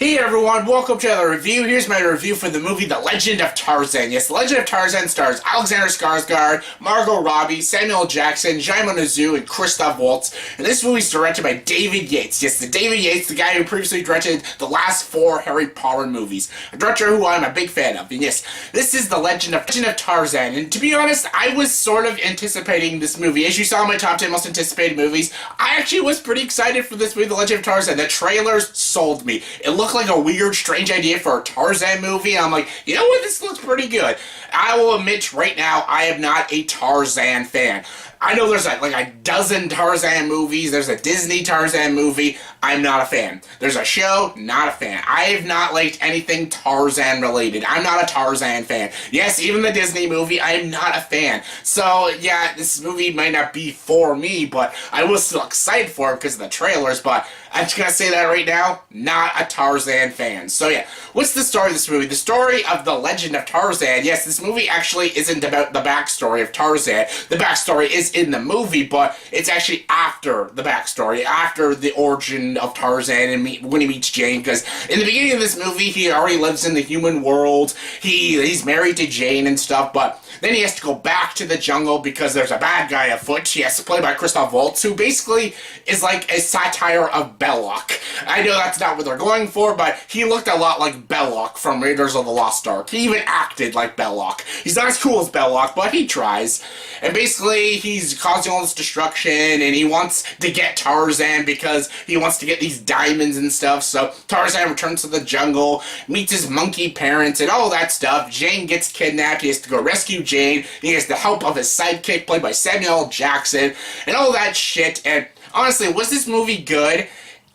Hey everyone, welcome to another review. Here's my review for the movie The Legend of Tarzan. Yes, The Legend of Tarzan stars Alexander Skarsgard, Margot Robbie, Samuel Jackson, Djimon, and Christoph Waltz. And this movie is directed by David Yates. Yes, the David Yates, the guy who previously directed the last 4 Harry Potter movies. A director who I'm a big fan of. And yes, this is The Legend of Tarzan. And to be honest, I was sort of anticipating this movie. As you saw in my top 10 most anticipated movies, I actually was pretty excited for this movie, The Legend of Tarzan. The trailers sold me. It looked like a weird, strange idea for a Tarzan movie, and I'm like, you know what, this looks pretty good. I will admit right now, I am not a Tarzan fan. I know there's like a dozen Tarzan movies, there's a Disney Tarzan movie, I'm not a fan. There's a show, not a fan. I have not liked anything Tarzan related. I'm not a Tarzan fan. Yes, even the Disney movie, I am not a fan. So, yeah, this movie might not be for me, but I was still excited for it because of the trailers, but I'm just gonna say that right now, not a Tarzan fan. So yeah, what's the story of this movie? The story of The Legend of Tarzan. Yes, this movie actually isn't about the backstory of Tarzan. The backstory is in the movie, but it's actually after the backstory, after the origin of Tarzan and when he meets Jane, because in the beginning of this movie, he already lives in the human world. He's married to Jane and stuff, but then he has to go back to the jungle because there's a bad guy afoot. Yes, played by Christoph Waltz, who basically is like a satire of Belloc. I know that's not what they're going for, but he looked a lot like Belloc from Raiders of the Lost Ark. He even acted like Belloc. He's not as cool as Belloc, but he tries. And basically, he's causing all this destruction, and he wants to get Tarzan because he wants to get these diamonds and stuff. So Tarzan returns to the jungle, meets his monkey parents, and all that stuff. Jane gets kidnapped. He has to go rescue Jane. He has the help of his sidekick, played by Samuel Jackson, and all that shit. And honestly, was this movie good?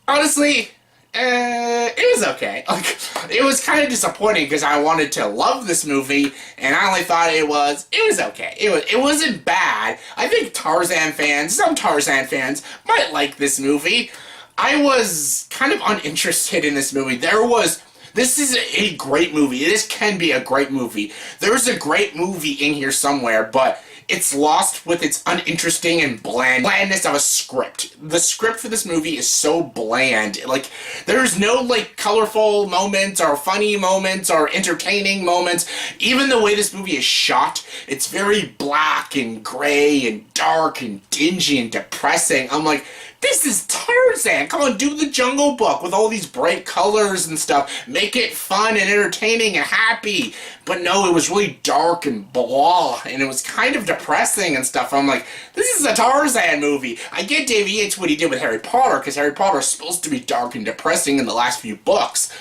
Honestly, it was okay. Like, it was kind of disappointing because I wanted to love this movie, and I only thought it was okay. It wasn't bad. I think some Tarzan fans might like this movie. I was kind of uninterested in this movie. This is a great movie. This can be a great movie. There's a great movie in here somewhere, but it's lost with its uninteresting and blandness of a script. The script for this movie is so bland. Like, there's no, like, colorful moments or funny moments or entertaining moments. Even the way this movie is shot, it's very black and gray and dark and dingy and depressing. I'm like, this is Tarzan. Come on, do the Jungle Book with all these bright colors and stuff. Make it fun and entertaining and happy. But no, it was really dark and blah, and it was kind of depressing and stuff. I'm like, this is a Tarzan movie. I get David Yates what he did with Harry Potter, because Harry Potter is supposed to be dark and depressing in the last few books.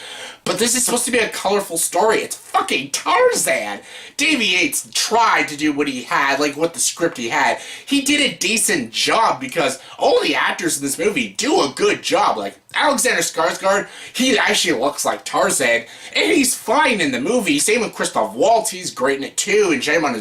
But this is supposed to be a colorful story. It's fucking Tarzan. David Yates tried to do what he had, like what the script he had. He did a decent job because all the actors in this movie do a good job. Like, Alexander Skarsgard, he actually looks like Tarzan, and he's fine in the movie. Same with Christoph Waltz, he's great in it too, and Djimon.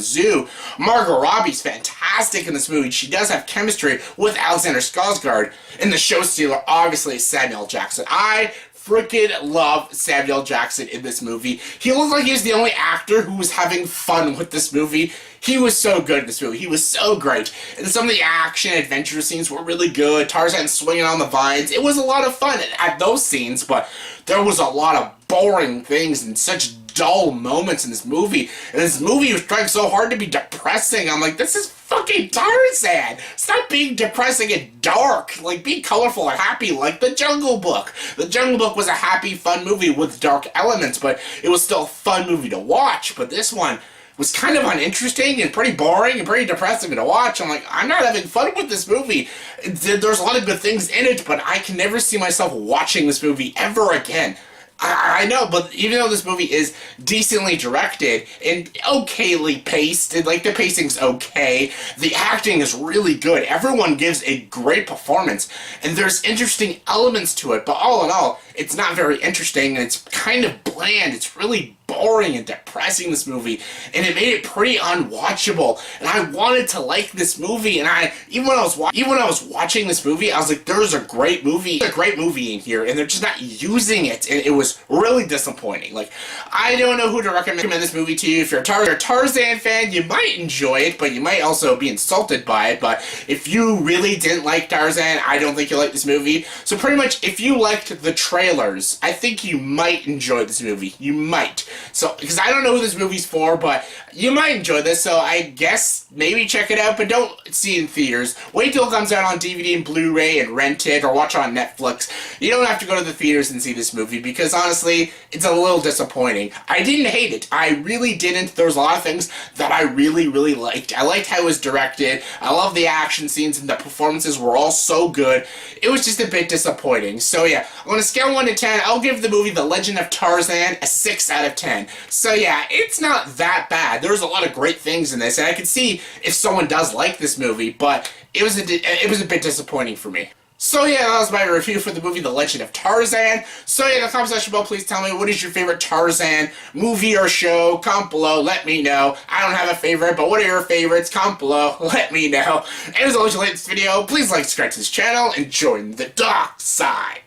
Margot Robbie's fantastic in this movie. She does have chemistry with Alexander Skarsgard. And the show stealer, obviously, is Samuel Jackson. I freaking love Samuel Jackson in this movie. He looked like he was the only actor who was having fun with this movie. He was so good in this movie. He was so great. And some of the action adventure scenes were really good. Tarzan swinging on the vines. It was a lot of fun at those scenes, but there was a lot of boring things and such dull moments in this movie. And this movie was trying so hard to be depressing. I'm like, this is fucking Tarzan. Stop being depressing and dark. Like, be colorful and happy like The Jungle Book. The Jungle Book was a happy, fun movie with dark elements, but it was still a fun movie to watch. But this one was kind of uninteresting and pretty boring and pretty depressing to watch. I'm like, I'm not having fun with this movie. There's a lot of good things in it, but I can never see myself watching this movie ever again. I know, but even though this movie is decently directed and okayly paced, like the pacing's okay, the acting is really good. Everyone gives a great performance, and there's interesting elements to it, but all in all, it's not very interesting, and it's kind of bland. It's really boring. boring and depressing, this movie, and it made it pretty unwatchable. And I wanted to like this movie, and even when I was watching this movie, I was like, there's a great movie in here, and they're just not using it, and it was really disappointing. Like, I don't know who to recommend this movie to you. If you're a Tarzan fan, you might enjoy it, but you might also be insulted by it. But if you really didn't like Tarzan, I don't think you'll like this movie. So pretty much, if you liked the trailers, I think you might enjoy this movie. You might. So, because I don't know who this movie's for, but you might enjoy this, so I guess maybe check it out, but don't see it in theaters. Wait till it comes out on DVD and Blu-ray and rent it, or watch it on Netflix. You don't have to go to the theaters and see this movie, because honestly, it's a little disappointing. I didn't hate it. I really didn't. There was a lot of things that I really, really liked. I liked how it was directed. I love the action scenes, and the performances were all so good. It was just a bit disappointing. So yeah, on a scale of 1 to 10, I'll give the movie The Legend of Tarzan a 6 out of 10. So yeah, it's not that bad. There's a lot of great things in this, and I could see if someone does like this movie, but it was a bit disappointing for me. So yeah, that was my review for the movie The Legend of Tarzan. So yeah, in the comment section below, please tell me, what is your favorite Tarzan movie or show? Comment below, let me know. I don't have a favorite, but what are your favorites? Comment below, let me know. And as always, if you like this video, please like, subscribe to this channel, and join the dark side.